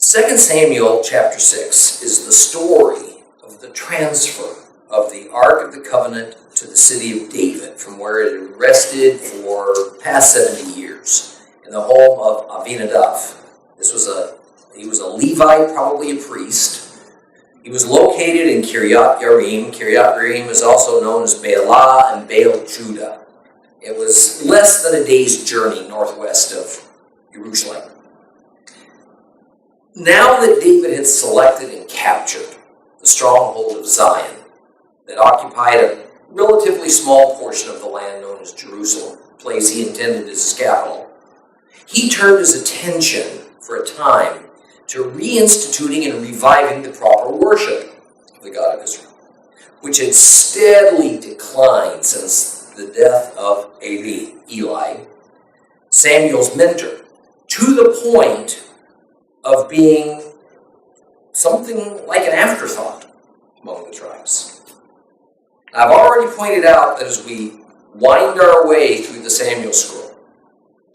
2 Samuel chapter 6 is the story of the transfer of the Ark of the Covenant to the city of David from where it had rested for past 70 years in the home of Abinadab. He was a Levite, probably a priest. He was located in Kiryat Yarim. Kiryat Yarim is also known as Baalah and Baal Judah. It was less than a day's journey northwest of Jerusalem. Now that David had selected and captured the stronghold of Zion that occupied a relatively small portion of the land known as Jerusalem, the place he intended as his capital, he turned his attention for a time to reinstituting and reviving the proper worship of the God of Israel, which had steadily declined since the death of Eli, Samuel's mentor, to the point of being something like an afterthought among the tribes. I've already pointed out that as we wind our way through the Samuel scroll,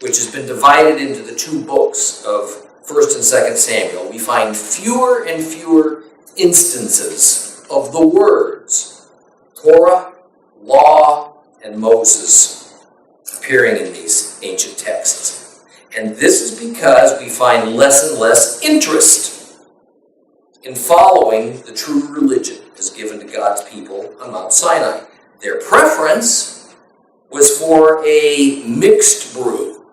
which has been divided into the two books of 1st and 2nd Samuel, we find fewer and fewer instances of the words Torah, Law, and Moses appearing in these ancient texts. And this is because we find less and less interest in following the true religion as given to God's people on Mount Sinai. Their preference was for a mixed brew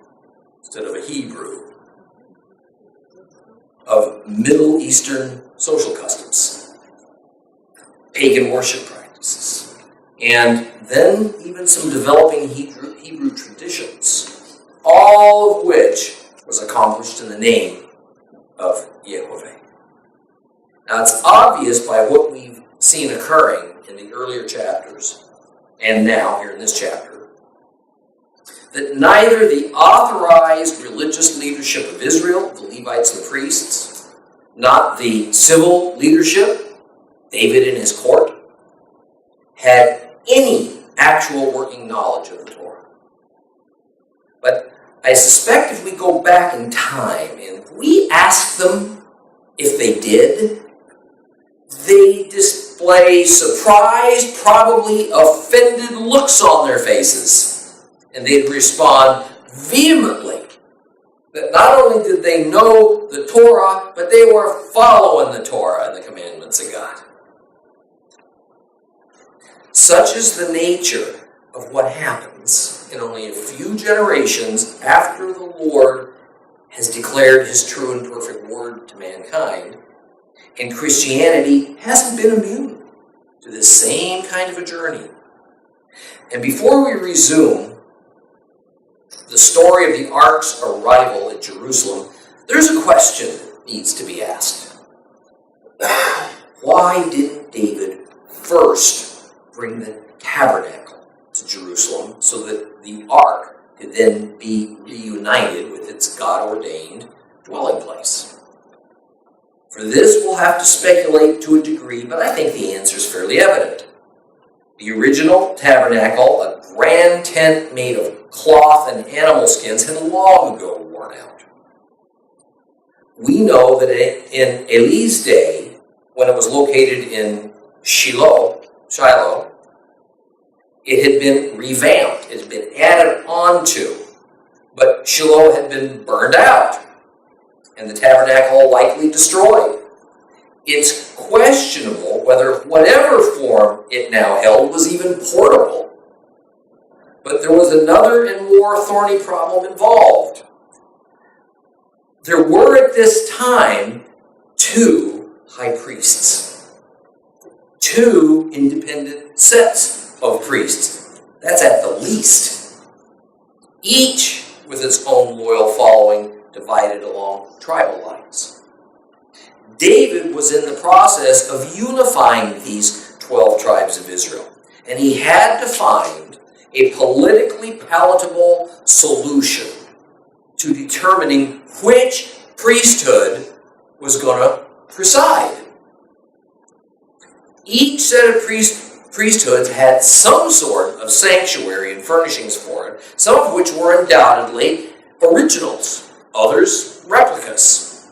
instead of a Hebrew of Middle Eastern social customs, pagan worship practices, and then even some developing Hebrew traditions, all of which was accomplished in the name of Yehovah. Now it's obvious by what we've seen occurring in the earlier chapters, and now here in this chapter, that neither the authorized religious leadership of Israel, the Levites and priests, not the civil leadership, David and his court, had any actual working knowledge of the Torah. But I suspect if we go back in time and we ask them if they did, they display surprised, probably offended looks on their faces. And they'd respond vehemently that not only did they know the Torah, but they were following the Torah and the commandments of God. Such is the nature of what happens in only a few generations after the Lord has declared his true and perfect word to mankind, and Christianity hasn't been immune to this same kind of a journey. And before we resume the story of the ark's arrival at Jerusalem, there's a question that needs to be asked. Why didn't David first bring the tabernacle to Jerusalem so that the ark could then be reunited with its God-ordained dwelling place? For this, we'll have to speculate to a degree, but I think the answer is fairly evident. The original tabernacle, a grand tent made of cloth and animal skins, had long ago worn out. We know that in Eli's day, when it was located in Shiloh, it had been revamped. It had been added onto. But Shiloh had been burned out, and the tabernacle likely destroyed. It's questionable whether whatever form it now held was even portable. But there was another and more thorny problem involved. There were at this time 2 high priests, 2 independent sets of priests. That's at the least. Each with its own loyal following divided along tribal lines. David was in the process of unifying these 12 tribes of Israel, and he had to find a politically palatable solution to determining which priesthood was going to preside. Each set of priesthoods had some sort of sanctuary and furnishings for it, some of which were undoubtedly originals, others replicas.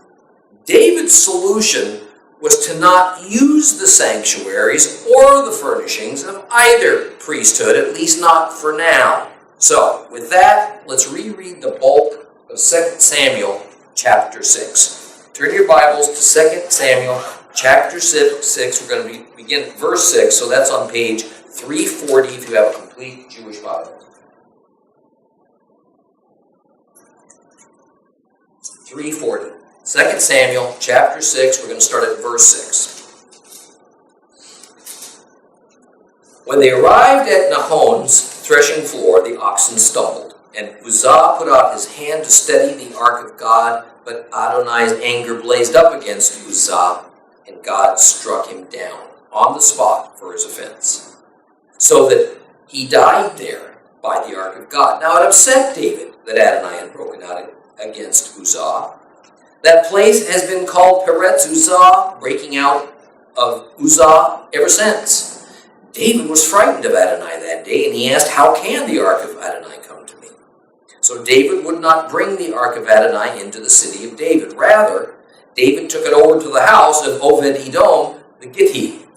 David's solution was to not use the sanctuaries or the furnishings of either priesthood, at least not for now. So, with that, let's reread the bulk of 2 Samuel chapter 6. Turn your Bibles to 2 Samuel chapter 6. We're going to begin at verse 6, so that's on page 340 if you have a complete Jewish Bible. 340. 2 Samuel chapter 6, we're going to start at verse 6. When they arrived at Nahon's threshing floor, the oxen stumbled, and Uzzah put out his hand to steady the ark of God, but Adonai's anger blazed up against Uzzah, and God struck him down on the spot for his offense, so that he died there by the ark of God. Now it upset David that Adonai had broken out against Uzzah. That place has been called Peretz Uzzah, breaking out of Uzzah, ever since. David was frightened of Adonai that day, and he asked, "How can the ark of Adonai come to me?" So David would not bring the ark of Adonai into the city of David. Rather, David took it over to the house of Obed-Edom, the Gittite.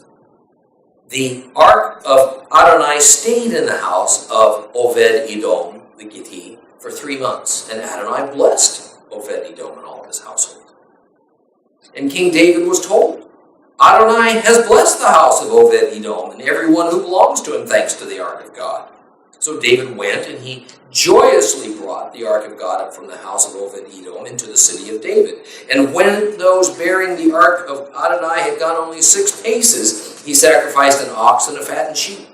The ark of Adonai stayed in the house of Obed-Edom, the Gittite, for 3 months, and Adonai blessed Obed-Edom and all his household. And King David was told, "Adonai has blessed the house of Obed-Edom and everyone who belongs to him, thanks to the ark of God." So David went, and he joyously brought the ark of God up from the house of Obed-Edom into the city of David. And when those bearing the ark of Adonai had gone only 6 paces, he sacrificed an ox and a fattened sheep.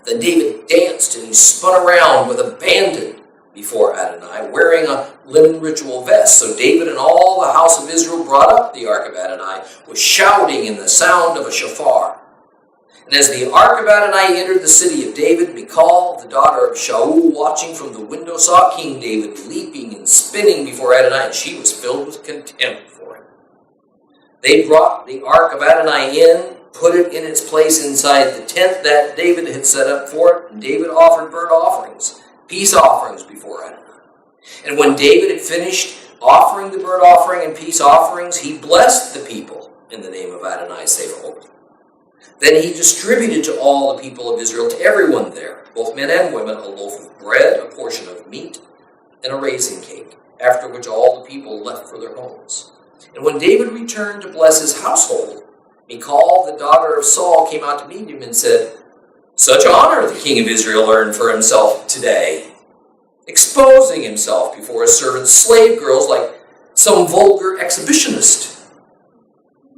Then David danced, and he spun around with abandon before Adonai, wearing a linen ritual vest. So David and all the house of Israel brought up the ark of Adonai with shouting and the sound of a shofar. And as the ark of Adonai entered the city of David, Mikhal, the daughter of Sha'ul, watching from the window, saw King David leaping and spinning before Adonai, and she was filled with contempt for him. They brought the ark of Adonai in, put it in its place inside the tent that David had set up for it, and David offered burnt offerings, peace offerings before Adonai. And when David had finished offering the burnt offering and peace offerings, he blessed the people in the name of Adonai Sabaoth. Then he distributed to all the people of Israel, to everyone there, both men and women, a loaf of bread, a portion of meat, and a raisin cake, after which all the people left for their homes. And when David returned to bless his household, Mikhal, the daughter of Saul, came out to meet him and said, "Such honor the king of Israel earned for himself today, exposing himself before his servants' slave girls like some vulgar exhibitionist."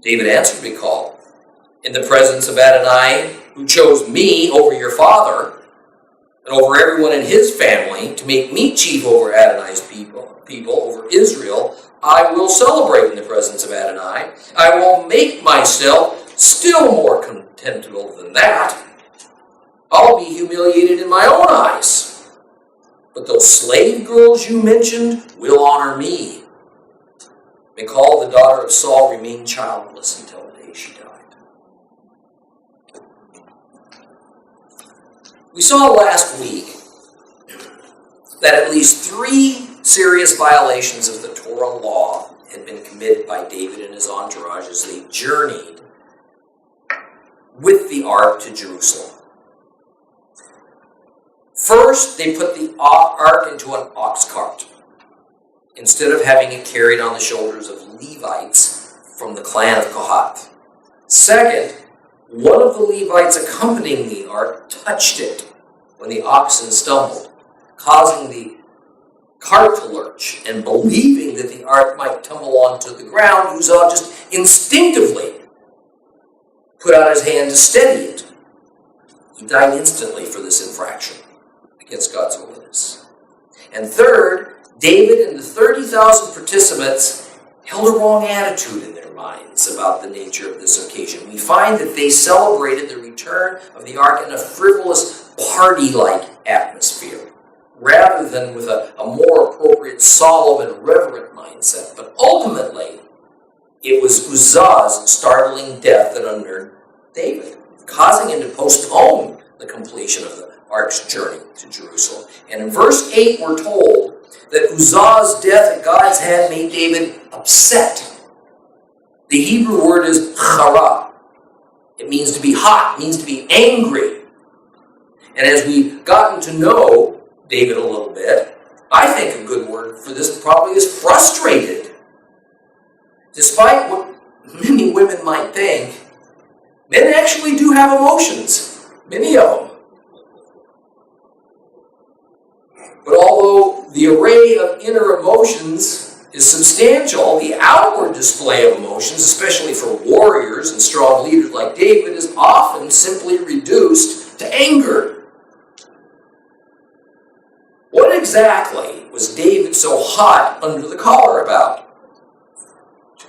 David answered Mikhal, "In the presence of Adonai, who chose me over your father and over everyone in his family to make me chief over Adonai's people over Israel, I will celebrate in the presence of Adonai. I will make myself still more contemptible than that. I'll be humiliated in my own eyes. But those slave girls you mentioned will honor me." Mikhal, the daughter of Saul, remained childless until the day she died. We saw last week that at least 3 serious violations of the Torah law had been committed by David and his entourage as they journeyed with the ark to Jerusalem. First, they put the ark into an ox cart, instead of having it carried on the shoulders of Levites from the clan of Kohath. Second, one of the Levites accompanying the ark touched it when the oxen stumbled, causing the cart to lurch, and believing that the ark might tumble onto the ground, Uzzah just instinctively put out his hand to steady it. He died instantly for this infraction against God's holiness. And third, David and the 30,000 participants held a wrong attitude in their minds about the nature of this occasion. We find that they celebrated the return of the ark in a frivolous, party-like atmosphere, rather than with a more appropriate, solemn, and reverent mindset. But ultimately, it was Uzzah's startling death that unnerved David, causing him to postpone the completion of the ark's journey to Jerusalem. And in verse 8, we're told that Uzzah's death at God's hand made David upset The Hebrew word is chara. It means to be hot, it means to be angry. And as we've gotten to know David a little bit, I think a good word for this probably is frustrated. Despite what many women might think, men actually do have emotions, many of them. But although the array of inner emotions is substantial, the outward display of emotions, especially for warriors and strong leaders like David, is often simply reduced to anger. What exactly was David so hot under the collar about?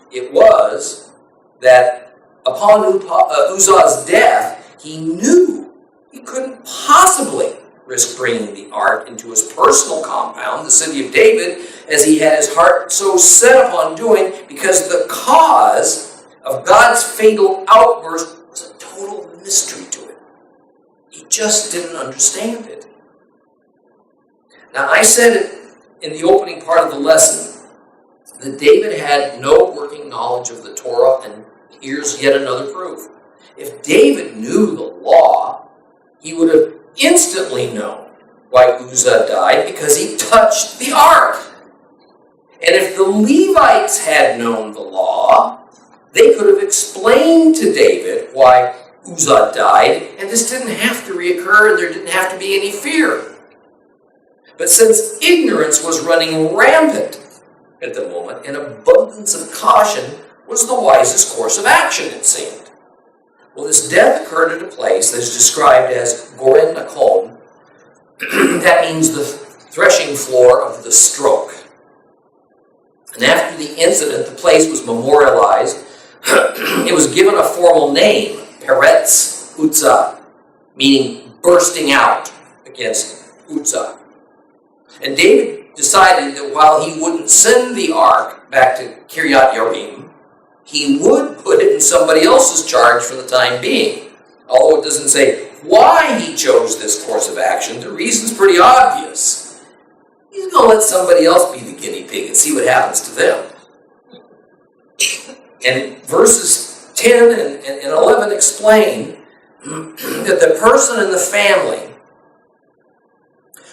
It was that upon Uzzah's death, he knew he couldn't possibly risk bringing the ark into his personal compound, the city of David, as he had his heart so set upon doing, because the cause of God's fatal outburst was a total mystery to him. He just didn't understand it. Now, I said it in the opening part of the lesson that David had no working knowledge of the Torah, and here's yet another proof. If David knew the law, he would have instantly known why Uzzah died, because he touched the ark. And if the Levites had known the law, they could have explained to David why Uzzah died, and this didn't have to reoccur, and there didn't have to be any fear. But since ignorance was running rampant at the moment, an abundance of caution was the wisest course of action, it seemed. Well, this death occurred at a place that is described as Goren Nakon. That means the threshing floor of the stroke. And after the incident, the place was memorialized. It was given a formal name, Peretz Uzzah, meaning bursting out against Uzzah. And David decided that while he wouldn't send the ark back to Kiryat Yearim, he would put it in somebody else's charge for the time being. Although it doesn't say why he chose this course of action, the reason's pretty obvious. He's going to let somebody else be the guinea pig and see what happens to them. And verses 10 and 11 explain that the person in the family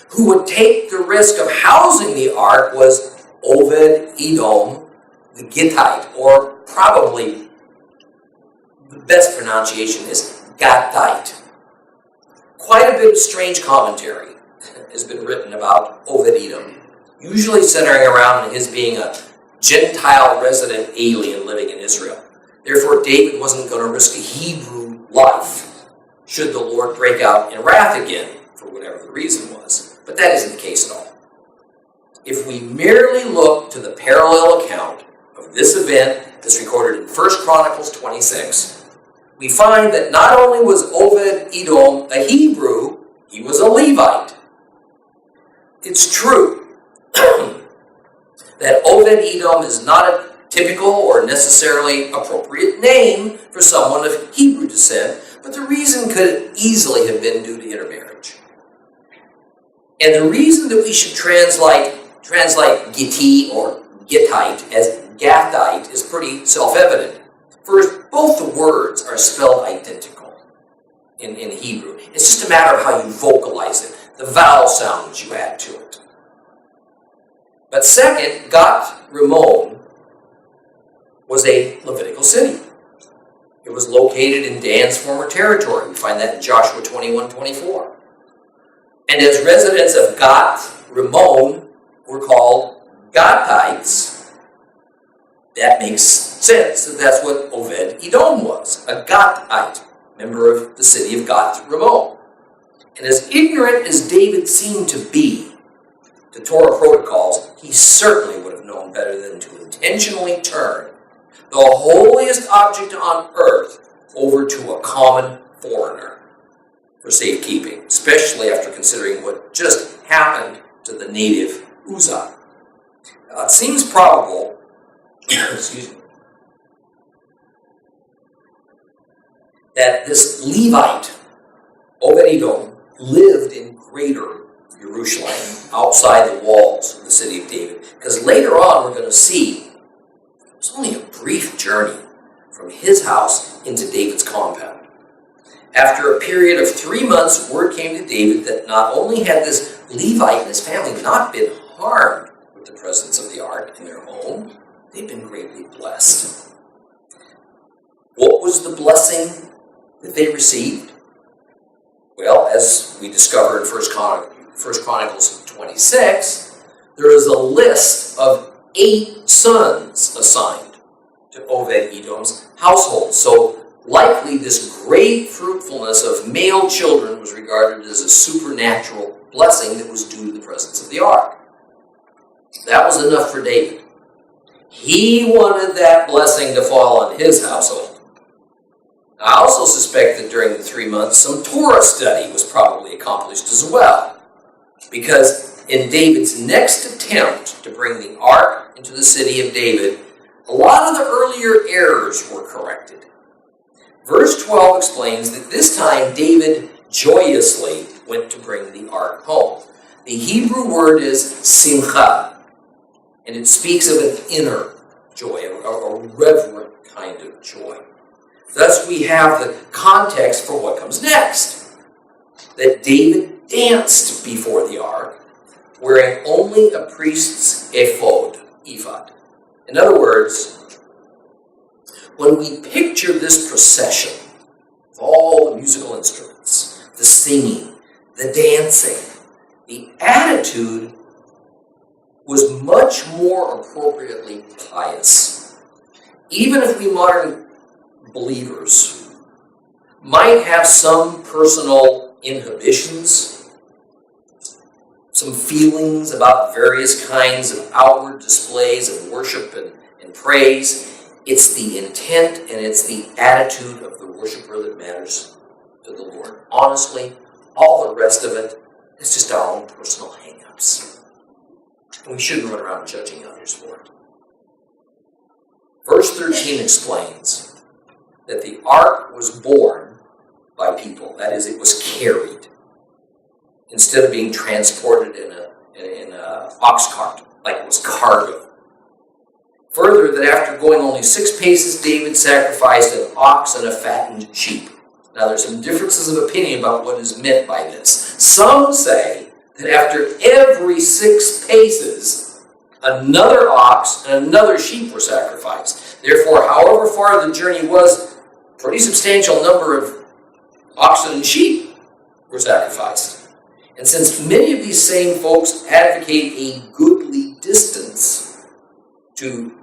who would take the risk of housing the ark was Obed Edom the Gittite, or probably the best pronunciation is Gattite. Quite a bit of strange commentary has been written about Obed Edom, usually centering around his being a Gentile resident alien living in Israel. Therefore, David wasn't going to risk a Hebrew life should the Lord break out in wrath again, for whatever the reason was. But that isn't the case at all. If we merely look to the parallel account of this event that's recorded in 1 Chronicles 26, we find that not only was Obed Edom a Hebrew, he was a Levite. It's true that Obed Edom is not a typical or necessarily appropriate name for someone of Hebrew descent, but the reason could easily have been due to intermarriage. And the reason that we should translate Gitti or Gittite as Gathite is pretty self-evident. First, both the words are spelled identical in Hebrew. It's just a matter of how you vocalize it, the vowel sounds you add to it. But second, Gat Rimmon was a Levitical city. It was located in Dan's former territory. We find that in Joshua 21:24. And as residents of Gat Rimmon were called Gatites, that makes sense that that's what Obed Edom was, a Gatite, member of the city of Gat Rimmon. And as ignorant as David seemed to be to Torah protocols, he certainly would have known better than to intentionally turn the holiest object on earth over to a common foreigner for safekeeping, especially after considering what just happened to the native Uzzah. Now, it seems probable that this Levite, Obed Edom, lived in greater Jerusalem, outside the walls of the city of David. Because later on we're going to see it was only a brief journey from his house into David's compound. After a period of 3 months, word came to David that not only had this Levite and his family not been harmed with the presence of the ark in their home, they'd been greatly blessed. What was the blessing that they received? Well, as we discover in 1 Chronicles 26, there is a list of 8 sons assigned to Obed-Edom's household. So likely this great fruitfulness of male children was regarded as a supernatural blessing that was due to the presence of the ark. That was enough for David. He wanted that blessing to fall on his household. I also suspect that during the 3 months, some Torah study was probably accomplished as well. Because in David's next attempt to bring the ark into the city of David, a lot of the earlier errors were corrected. Verse 12 explains that this time David joyously went to bring the ark home. The Hebrew word is simcha, and it speaks of an inner joy, a reverent kind of joy. Thus, we have the context for what comes next. That David danced before the ark, wearing only a priest's ephod. In other words, when we picture this procession of all the musical instruments, the singing, the dancing, the attitude was much more appropriately pious. Even if we modern believers might have some personal inhibitions, some feelings about various kinds of outward displays of worship and praise, it's the intent and it's the attitude of the worshiper that matters to the Lord. Honestly, all the rest of it is just our own personal hang-ups. And we shouldn't run around judging others for it. Verse 13 explains that the ark was borne by people. That is, it was carried instead of being transported in a ox cart, like it was cargo. Further, that after going only 6 paces, David sacrificed an ox and a fattened sheep. Now, there's some differences of opinion about what is meant by this. Some say that after every 6 paces, another ox and another sheep were sacrificed. Therefore, however far the journey was, a pretty substantial number of oxen and sheep were sacrificed. And since many of these same folks advocate a goodly distance to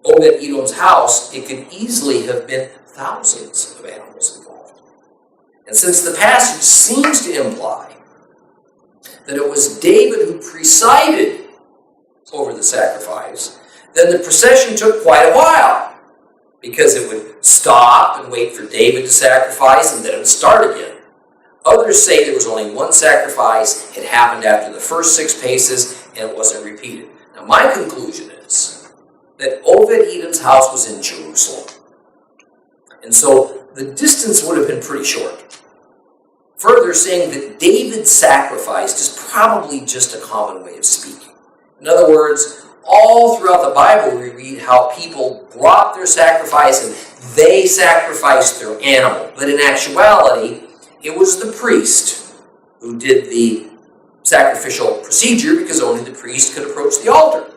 Obed-Edom's house, it could easily have been thousands of animals involved. And since the passage seems to imply that it was David who presided over the sacrifice, then the procession took quite a while, because it would stop and wait for David to sacrifice, and then it would start again. Others say there was only one sacrifice, it happened after the first 6 paces, and it wasn't repeated. Now, my conclusion is that Obed-Edom's house was in Jerusalem. And so the distance would have been pretty short. Further, saying that David sacrificed is probably just a common way of speaking. In other words, all throughout the Bible we read how people brought their sacrifice and they sacrificed their animal. But in actuality, it was the priest who did the sacrificial procedure because only the priest could approach the altar.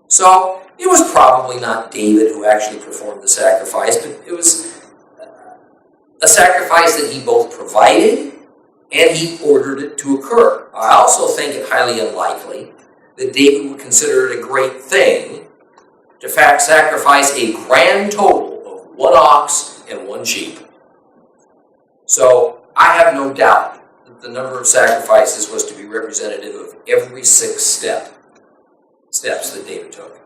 So it was probably not David who actually performed the sacrifice, but it was a sacrifice that he both provided and he ordered it to occur. I also think it highly unlikely that David would consider it a great thing to sacrifice a grand total of 1 ox and 1 sheep. So I have no doubt that the number of sacrifices was to be representative of every 6 steps that David took.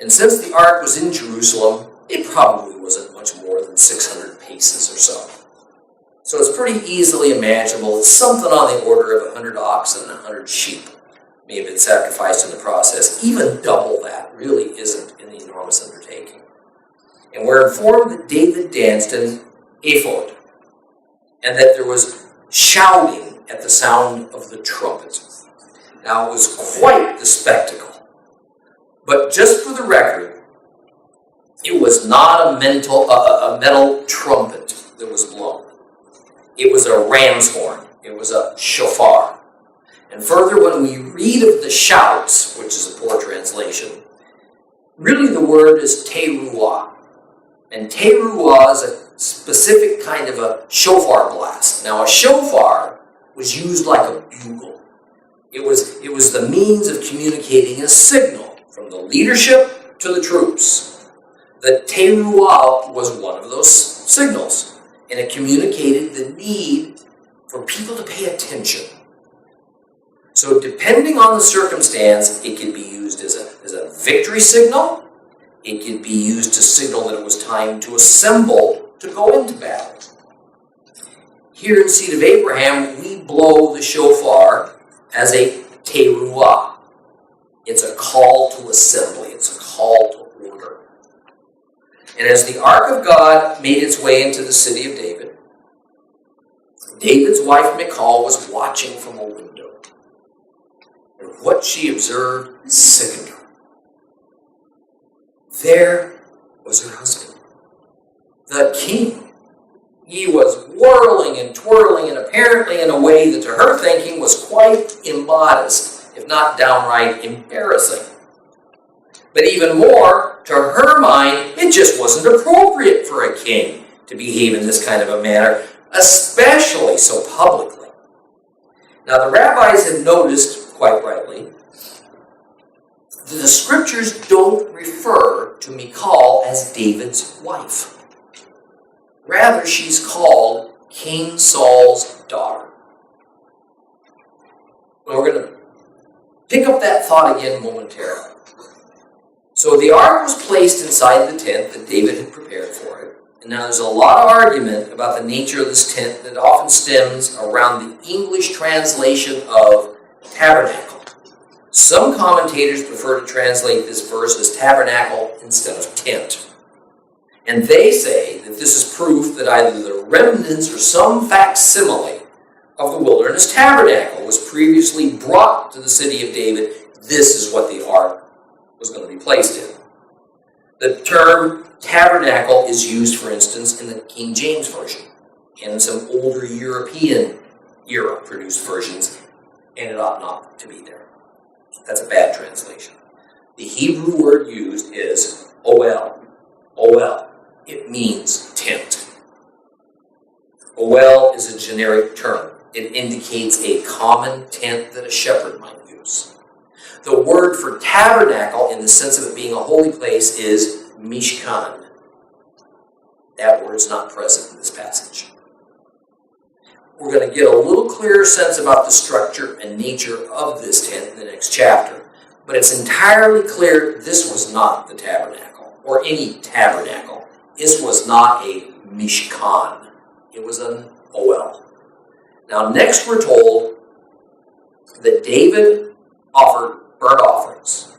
And since the ark was in Jerusalem, it probably wasn't much more than 600 paces or so. So it's pretty easily imaginable that something on the order of 100 oxen and 100 sheep may have been sacrificed in the process. Even double that really isn't an enormous undertaking. And we're informed that David danced in ephod, and that there was shouting at the sound of the trumpet. Now, it was quite the spectacle. But just for the record, It was not a metal trumpet that was blown. It was a ram's horn. It was a shofar. And further, when we read of the shouts, which is a poor translation, really the word is teruah. And teruah is a specific kind of a shofar blast. Now, a shofar was used like a bugle. It was the means of communicating a signal from the leadership to the troops. The teruah was one of those signals, and it communicated the need for people to pay attention. So depending on the circumstance, it could be used as a victory signal. It could be used to signal that it was time to assemble to go into battle. Here in Seed of Abraham, we blow the shofar as a teruah. It's a call to assembly. It's a call to order. And as the ark of God made its way into the city of David, David's wife Mikhal was watching from a window. And what she observed sickened her. There was her husband, the king. He was whirling and twirling, and apparently in a way that to her thinking was quite immodest, if not downright embarrassing. But even more, to her mind, it just wasn't appropriate for a king to behave in this kind of a manner, especially so publicly. Now, the rabbis have noticed, quite rightly, that the scriptures don't refer to Mikhal as David's wife. Rather, she's called King Saul's daughter. Well, we're going to pick up that thought again momentarily. So the ark was placed inside the tent that David had prepared for it. And now there's a lot of argument about the nature of this tent that often stems around the English translation of tabernacle. Some commentators prefer to translate this verse as tabernacle instead of tent. And they say that this is proof that either the remnants or some facsimile of the Wilderness Tabernacle was previously brought to the city of David. This is what the ark was going to be placed in. The term tabernacle is used, for instance, in the King James Version and in some older European era produced versions, and it ought not to be there. That's a bad translation. The Hebrew word used is Ohel. Ohel. It means tent. Ohel is a generic term. It indicates a common tent that a shepherd might use. The word for tabernacle, in the sense of it being a holy place, is mishkan. That word's not present in this passage. We're going to get a little clearer sense about the structure and nature of this tent in the next chapter. But it's entirely clear this was not the tabernacle, or any tabernacle. This was not a mishkan. It was an Ohel. Now, next we're told that David offered burnt offerings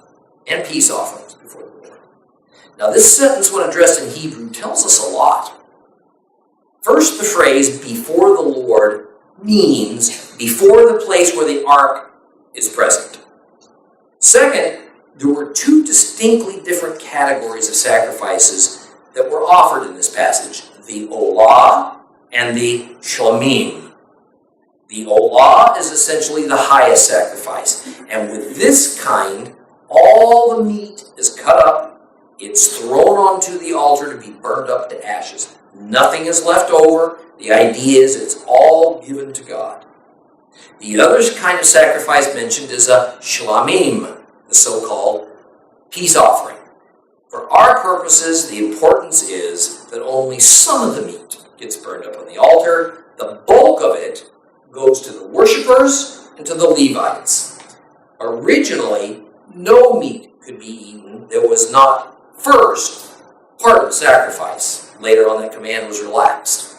and peace offerings before the Lord. Now, this sentence, when addressed in Hebrew, tells us a lot. First, the phrase, before the Lord, means before the place where the ark is present. Second, there were two distinctly different categories of sacrifices that were offered in this passage, the olah and the shlamim. The olah is essentially the highest sacrifice, and with this kind, all the meat is cut up, it's thrown onto the altar to be burned up to ashes. Nothing is left over. The idea is it's all given to God. The other kind of sacrifice mentioned is a shlamim, the so-called peace offering. For our purposes, the importance is that only some of the meat gets burned up on the altar. The bulk of it goes to the worshipers and to the Levites. Originally, no meat could be eaten that was not first part of the sacrifice. Later on, that command was relaxed.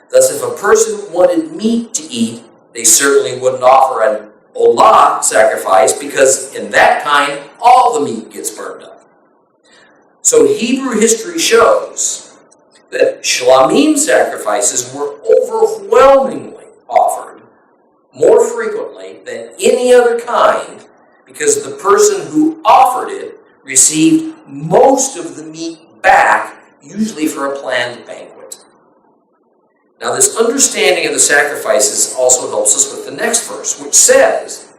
Thus, if a person wanted meat to eat, they certainly wouldn't offer an olah sacrifice, because in that kind, all the meat gets burned up. So Hebrew history shows that shlamim sacrifices were overwhelmingly offered more frequently than any other kind, because the person who offered it received most of the meat back, usually for a planned banquet. Now, this understanding of the sacrifices also helps us with the next verse, which says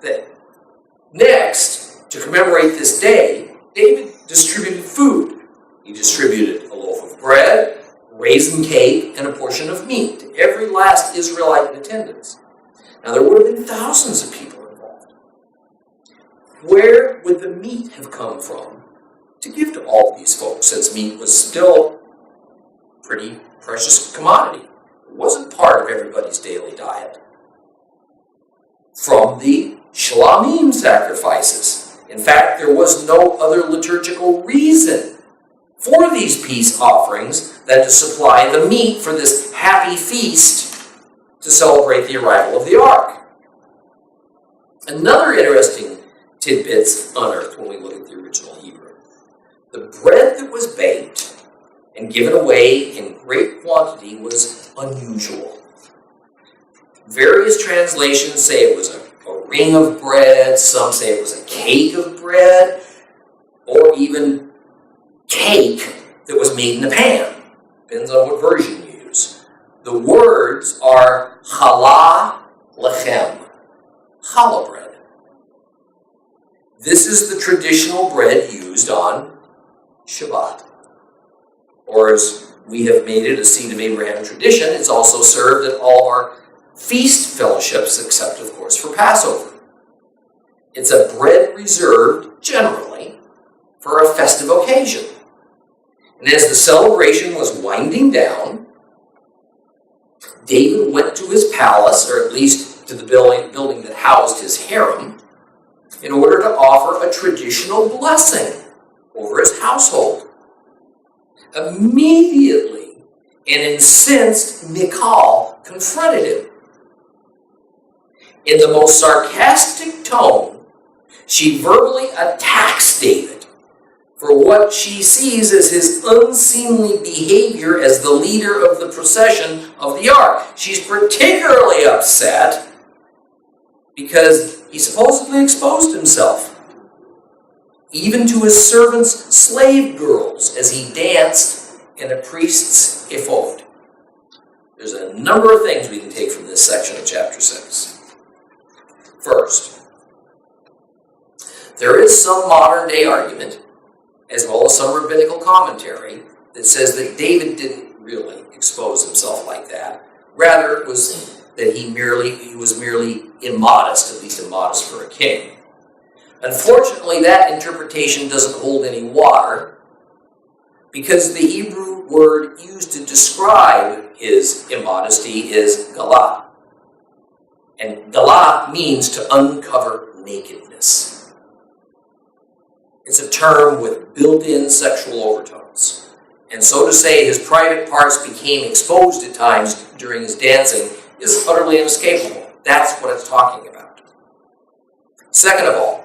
that next, to commemorate this day, David distributed food. He distributed a loaf of bread, raisin cake, and a portion of meat to every last Israelite in attendance. Now, there would have been thousands of people involved. Where would the meat have come from to give to all these folks, since meat was still a pretty precious commodity? It wasn't part of everybody's daily diet. From the shlamim sacrifices. In fact, there was no other liturgical reason for these peace offerings than to supply the meat for this happy feast to celebrate the arrival of the ark. Another interesting tidbit's unearthed when we look at the original Hebrew. The bread that was baked and given away in great quantity was unusual. Various translations say it was a ring of bread, some say it was a cake of bread, or even cake that was made in a pan. Depends on what version you use. The words are challah lechem, challah bread. This is the traditional bread used on Shabbat. Or as we have made it a seed of Abraham tradition, it's also served at all of our feast fellowships, except, of course, for Passover. It's a bread reserved, generally, for a festive occasion. And as the celebration was winding down, David went to his palace, or at least to the building that housed his harem, in order to offer a traditional blessing over his household. Immediately, an incensed Mikhal confronted him. In the most sarcastic tone, she verbally attacks David for what she sees as his unseemly behavior as the leader of the procession of the ark. She's particularly upset because he supposedly exposed himself, even to his servants' slave girls, as he danced in a priest's ephod. There's a number of things we can take from this section of chapter 6. First, there is some modern-day argument, as well as some rabbinical commentary, that says that David didn't really expose himself like that. Rather, it was that he was merely immodest, at least immodest for a king. Unfortunately, that interpretation doesn't hold any water, because the Hebrew word used to describe his immodesty is galah. And galah means to uncover nakedness. It's a term with built-in sexual overtones. And so to say his private parts became exposed at times during his dancing is utterly inescapable. That's what it's talking about. Second of all,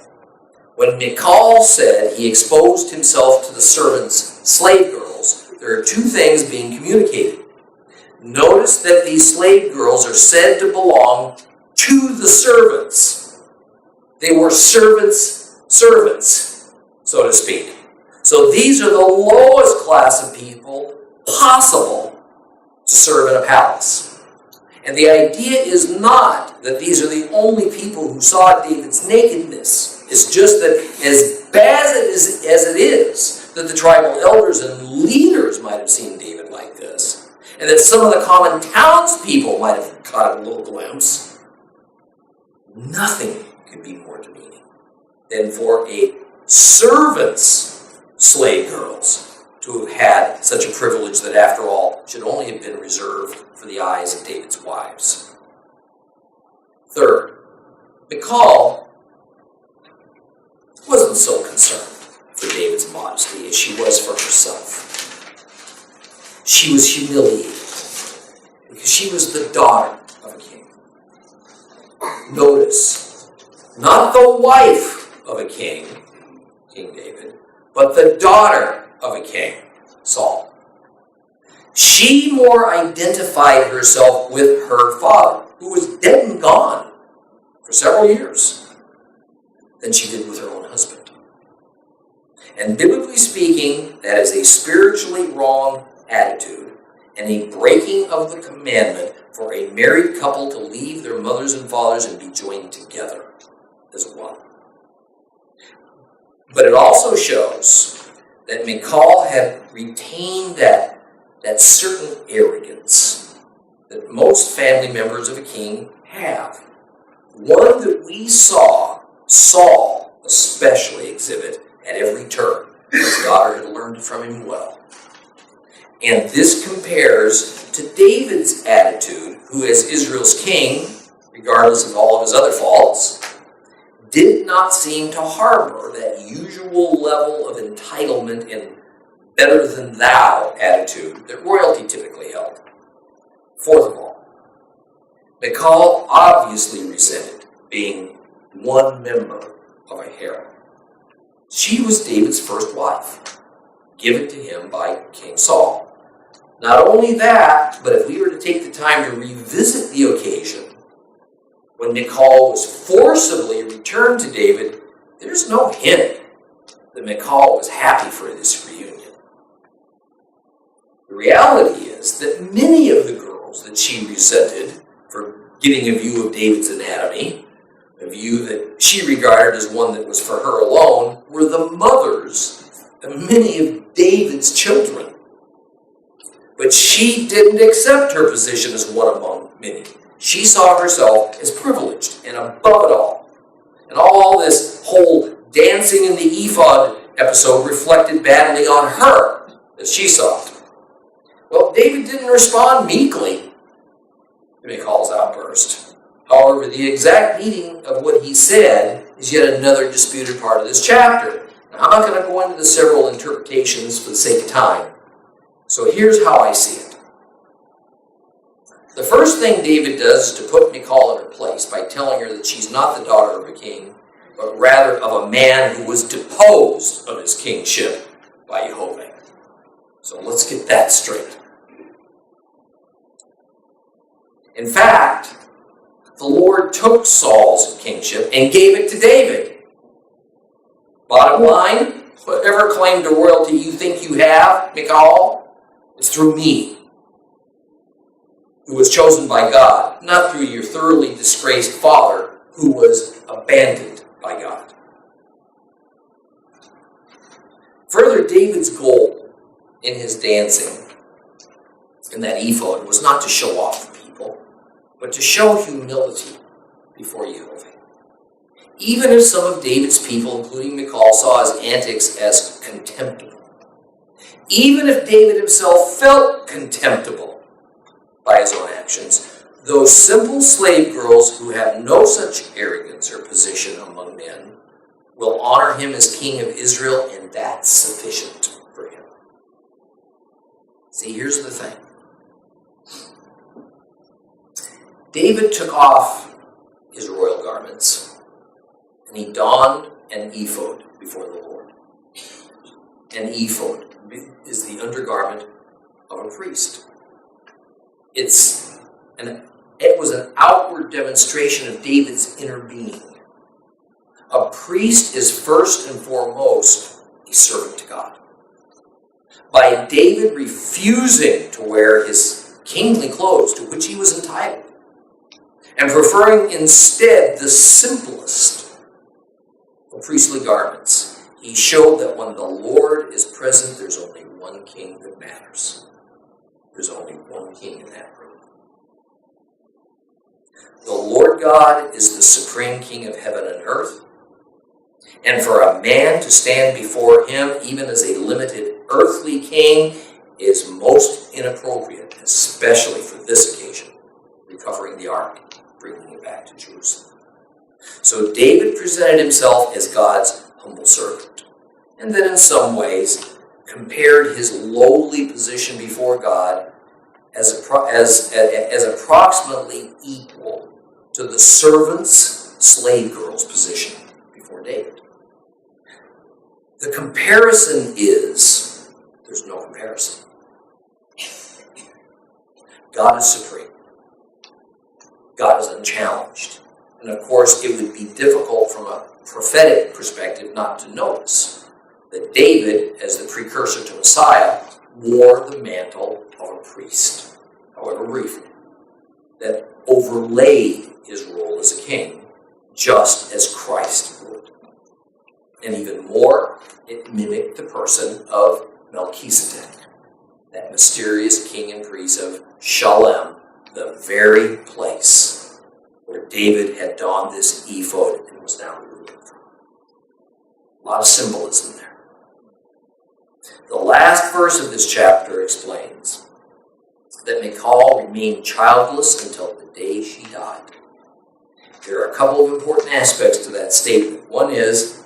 when Mikhal said he exposed himself to the servants' slave girls, there are two things being communicated. Notice that these slave girls are said to belong to the servants. They were servants, so to speak. So these are the lowest class of people possible to serve in a palace. And the idea is not that these are the only people who saw David's nakedness. It's just that as bad as it is, that the tribal elders and leaders might have seen David like this, and that some of the common townspeople might have caught a little glimpse, nothing could be more demeaning than for a servant's slave girls to have had such a privilege that, after all, should only have been reserved for the eyes of David's wives. Third, Mikhal wasn't so concerned for David's modesty as she was for herself. She was humiliated because she was the daughter of a king. Notice, not the wife of a king, King David, but the daughter of a king, Saul. She more identified herself with her father, who was dead and gone for several years, than she did with her own husband. And biblically speaking, that is a spiritually wrong attitude and a breaking of the commandment for a married couple to leave their mothers and fathers and be joined together as one. But it also shows that Mikhal had retained that certain arrogance that most family members of a king have. One that we saw Saul especially exhibit at every turn. His daughter had learned from him well. And this compares to David's attitude, who as Israel's king, regardless of all of his other faults, did not seem to harbor that usual level of entitlement and better-than-thou attitude that royalty typically held. Fourth of all, Mikhal obviously resented being one member of a harem. She was David's first wife, given to him by King Saul. Not only that, but if we were to take the time to revisit the occasion when Mikhal was forcibly returned to David, there's no hint that Mikhal was happy for this reunion. The reality is that many of the girls that she resented for getting a view of David's anatomy, a view that she regarded as one that was for her alone, were the mothers of many of David's children. But she didn't accept her position as one among many. She saw herself as privileged and above it all. And all this whole dancing in the ephod episode reflected badly on her, as she saw it. Well, David didn't respond meekly to Michal's outburst. However, the exact meaning of what he said is yet another disputed part of this chapter. Now, I'm not going to go into the several interpretations for the sake of time. So here's how I see it. The first thing David does is to put Mikhal in her place by telling her that she's not the daughter of a king, but rather of a man who was deposed of his kingship by Ohel. So let's get that straight. In fact, the Lord took Saul's kingship and gave it to David. Bottom line, whatever claim to royalty you think you have, Mikhal, is through me, who was chosen by God, not through your thoroughly disgraced father, who was abandoned by God. Further, David's goal in his dancing in that ephod was not to show off the people, but to show humility before Jehovah. Even if some of David's people, including Mikhal, saw his antics as contemptible, even if David himself felt contemptible by his own actions, those simple slave girls who have no such arrogance or position among men will honor him as king of Israel, and that's sufficient for him. See, here's the thing. David took off his royal garments, and he donned an ephod before the Lord. An ephod is the undergarment of a priest. It was an outward demonstration of David's inner being. A priest is first and foremost a servant to God. By David refusing to wear his kingly clothes to which he was entitled, and preferring instead the simplest of priestly garments, he showed that when the Lord is present, there's only one king that matters. There's only one king in that room. The Lord God is the supreme king of heaven and earth, and for a man to stand before him, even as a limited earthly king, is most inappropriate, especially for this occasion, recovering the ark, bringing it back to Jerusalem. So David presented himself as God's humble servant, and then in some ways compared his lowly position before God as approximately equal to the servant's slave girl's position before David. The comparison is, there's no comparison. God is supreme. God is unchallenged. And of course, it would be difficult from a prophetic perspective not to notice that David, as the precursor to Messiah, wore the mantle of a priest, however briefly, that overlaid his role as a king, just as Christ would. And even more, it mimicked the person of Melchizedek, that mysterious king and priest of Shalem, the very place where David had donned this ephod and was now ruling from. A lot of symbolism there. The last verse of this chapter explains that Mikhal remained childless until the day she died. There are a couple of important aspects to that statement. One is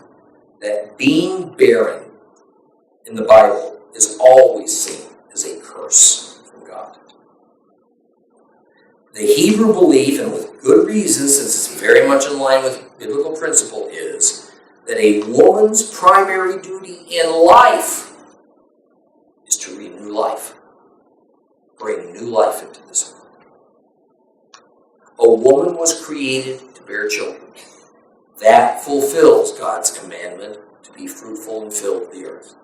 that being barren in the Bible is always seen as a curse from God. The Hebrew belief, and with good reason, since it's very much in line with biblical principle, is that a woman's primary duty in life is to renew life, bring new life into this world. A woman was created to bear children. That fulfills God's commandment to be fruitful and fill the earth.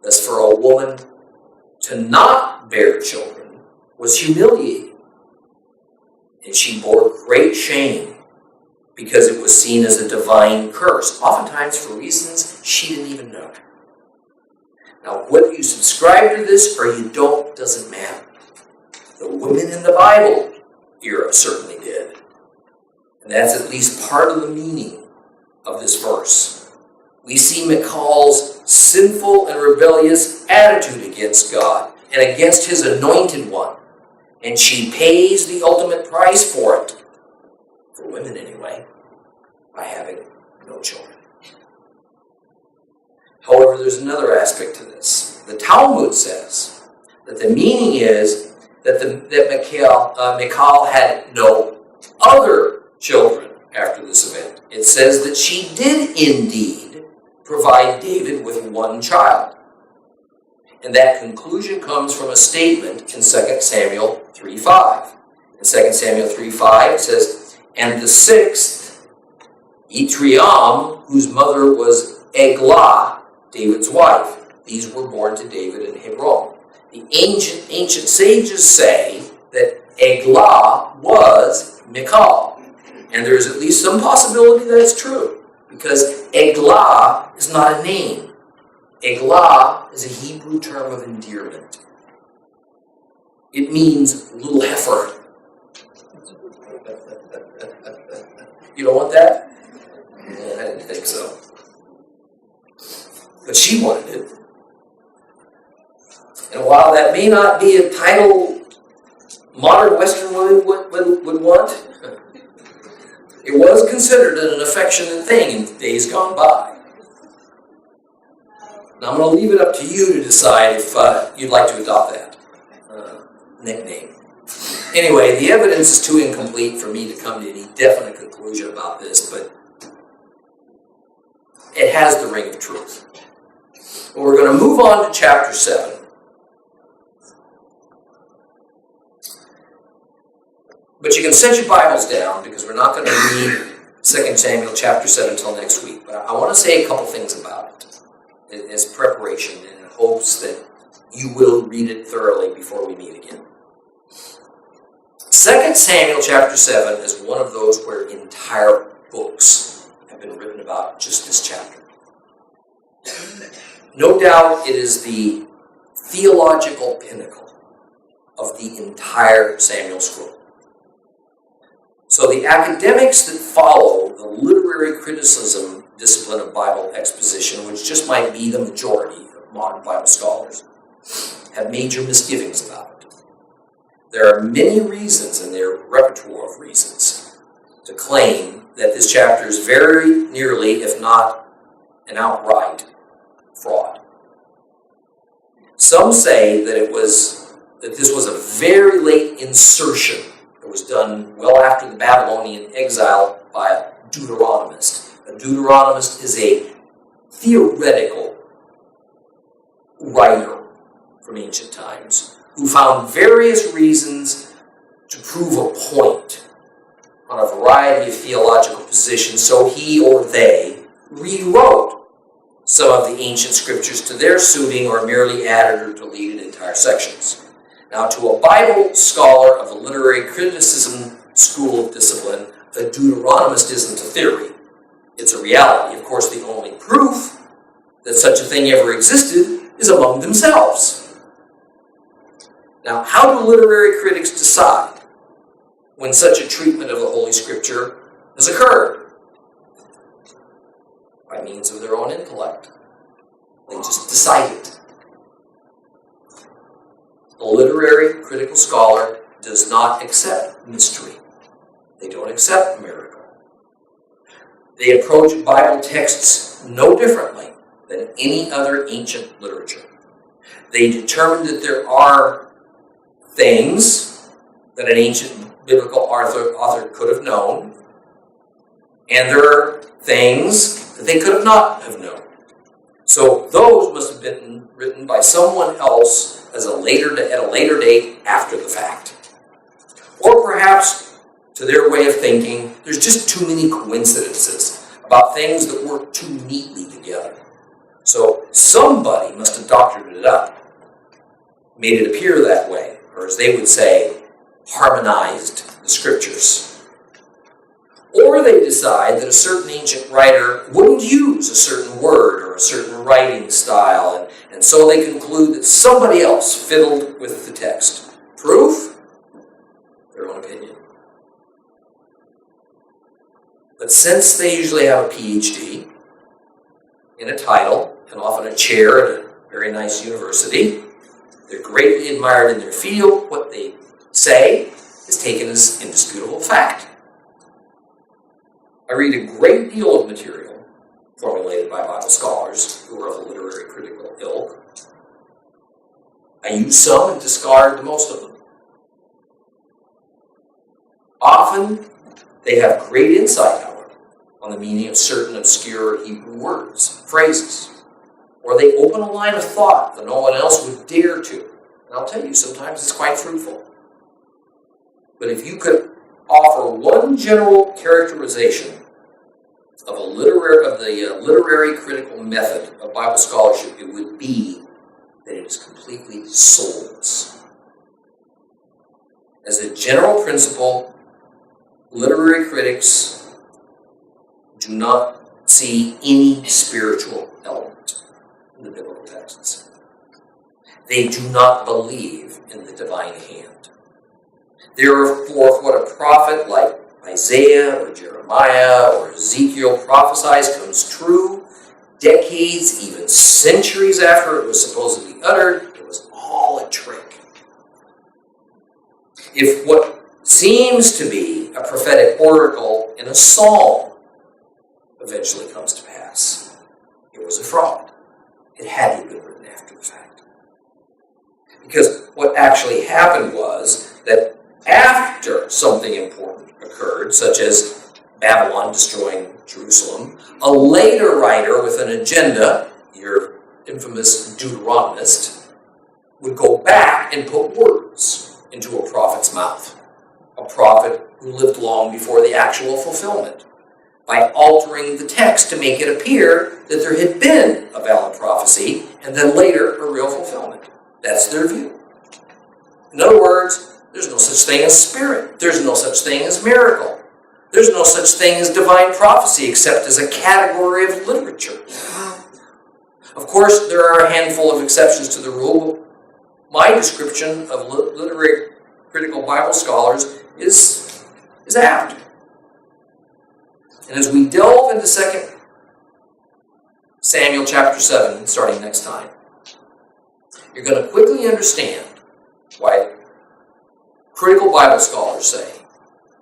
Thus, for a woman to not bear children was humiliating. And she bore great shame because it was seen as a divine curse, oftentimes for reasons she didn't even know. Now, whether you subscribe to this or you don't doesn't matter. The women in the Bible era certainly did. And that's at least part of the meaning of this verse. We see Michal's sinful and rebellious attitude against God and against his anointed one. And she pays the ultimate price for it, for women anyway, by having no children. However, there's another aspect to this. The Talmud says that the meaning is that Mikhal had no other children after this event. It says that she did indeed provide David with one child. And that conclusion comes from a statement in 2 Samuel 3:5. In 2 Samuel 3:5 it says, "And the sixth, Etriam, whose mother was Eglah, David's wife. These were born to David in Hebron." The ancient sages say that Eglah was Mikhal. And there is at least some possibility that it's true, because Eglah is not a name. Eglah is a Hebrew term of endearment. It means little heifer. You don't want that? Yeah, I didn't think so. But she wanted it. And while that may not be a title modern Western women would want, it was considered an affectionate thing in days gone by. Now I'm going to leave it up to you to decide if you'd like to adopt that nickname. Anyway, the evidence is too incomplete for me to come to any definite conclusion about this, but it has the ring of truth. Well, we're going to move on to chapter 7. But you can set your Bibles down, because we're not going to read 2 Samuel chapter 7 until next week. But I want to say a couple things about it as preparation, in hopes that you will read it thoroughly before we meet again. 2 Samuel chapter 7 is one of those where entire books have been written about just this chapter. No doubt it is the theological pinnacle of the entire Samuel scroll. So the academics that follow the literary criticism discipline of Bible exposition, which just might be the majority of modern Bible scholars, have major misgivings about it. There are many reasons in their repertoire of reasons to claim that this chapter is very nearly, if not an outright, fraud. Some say that this was a very late insertion that was done well after the Babylonian exile by a Deuteronomist. A Deuteronomist is a theoretical writer from ancient times who found various reasons to prove a point on a variety of theological positions, so he or they rewrote some of the ancient scriptures to their suiting or merely added or deleted entire sections. Now, to a Bible scholar of the literary criticism school of discipline, a Deuteronomist isn't a theory. It's a reality. Of course, the only proof that such a thing ever existed is among themselves. Now, how do literary critics decide when such a treatment of the Holy Scripture has occurred? By means of their own intellect. They just decide it. A literary critical scholar does not accept mystery. They don't accept miracle. They approach Bible texts no differently than any other ancient literature. They determine that there are things that an ancient biblical author could have known, and there are things that they could have not have known. So those must have been written by someone else at a later date after the fact. Or perhaps, to their way of thinking, there's just too many coincidences about things that work too neatly together. So somebody must have doctored it up, made it appear that way, or as they would say, harmonized the scriptures. Or they decide that a certain ancient writer wouldn't use a certain word or a certain writing style, and so they conclude that somebody else fiddled with the text. Proof? Their own opinion. But since they usually have a PhD in a title and often a chair at a very nice university, they're greatly admired in their field. What they say is taken as indisputable fact. I read a great deal of material formulated by Bible scholars who are of the literary critical ilk. I use some and discard most of them. Often, they have great insight, however, on the meaning of certain obscure Hebrew words, phrases, or they open a line of thought that no one else would dare to. And I'll tell you, sometimes it's quite fruitful. But if you could offer one general characterization of the literary critical method of Bible scholarship, it would be that it is completely soulless. As a general principle, literary critics do not see any spiritual element in the biblical texts. They do not believe in the divine hand. Therefore, what a prophet like Isaiah or Jeremiah or Ezekiel prophesies comes true decades, even centuries after it was supposedly uttered. It was all a trick. If what seems to be a prophetic oracle in a psalm eventually comes to pass, it was a fraud. It hadn't been written after the fact. Because what actually happened was that after something important occurred, such as Babylon destroying Jerusalem, a later writer with an agenda, your infamous Deuteronomist, would go back and put words into a prophet's mouth. A prophet who lived long before the actual fulfillment, by altering the text to make it appear that there had been a valid prophecy and then later a real fulfillment. That's their view. In other words, there's no such thing as spirit. There's no such thing as miracle. There's no such thing as divine prophecy except as a category of literature. Of course, there are a handful of exceptions to the rule. My description of literary critical Bible scholars is apt. And as we delve into 2 Samuel chapter 7, starting next time, you're going to quickly understand why critical Bible scholars say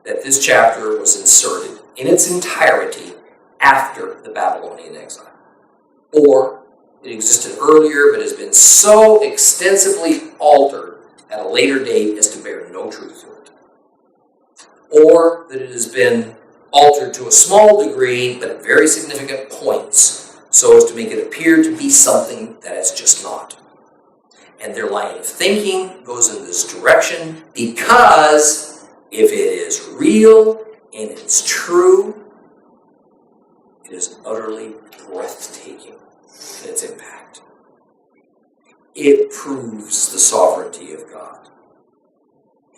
that this chapter was inserted in its entirety after the Babylonian exile. Or it existed earlier but has been so extensively altered at a later date as to bear no truth to it. Or that it has been altered to a small degree but at very significant points so as to make it appear to be something that it's just not. And their line of thinking goes in this direction because if it is real and it's true, it is utterly breathtaking. and its impact. It proves the sovereignty of God.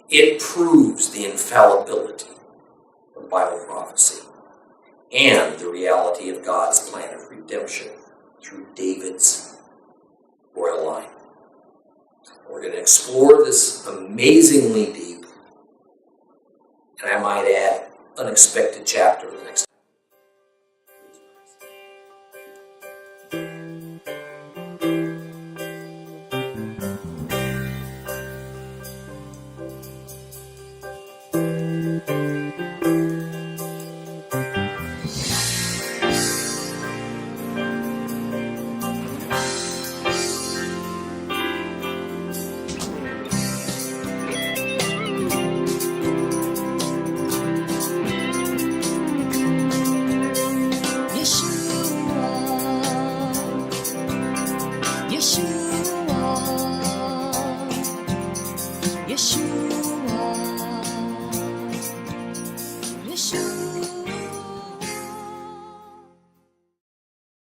It proves the infallibility of Bible prophecy and the reality of God's plan of redemption through David's royal line. We're going to explore this amazingly deep, and I might add, unexpected chapter the next time. Yeshua.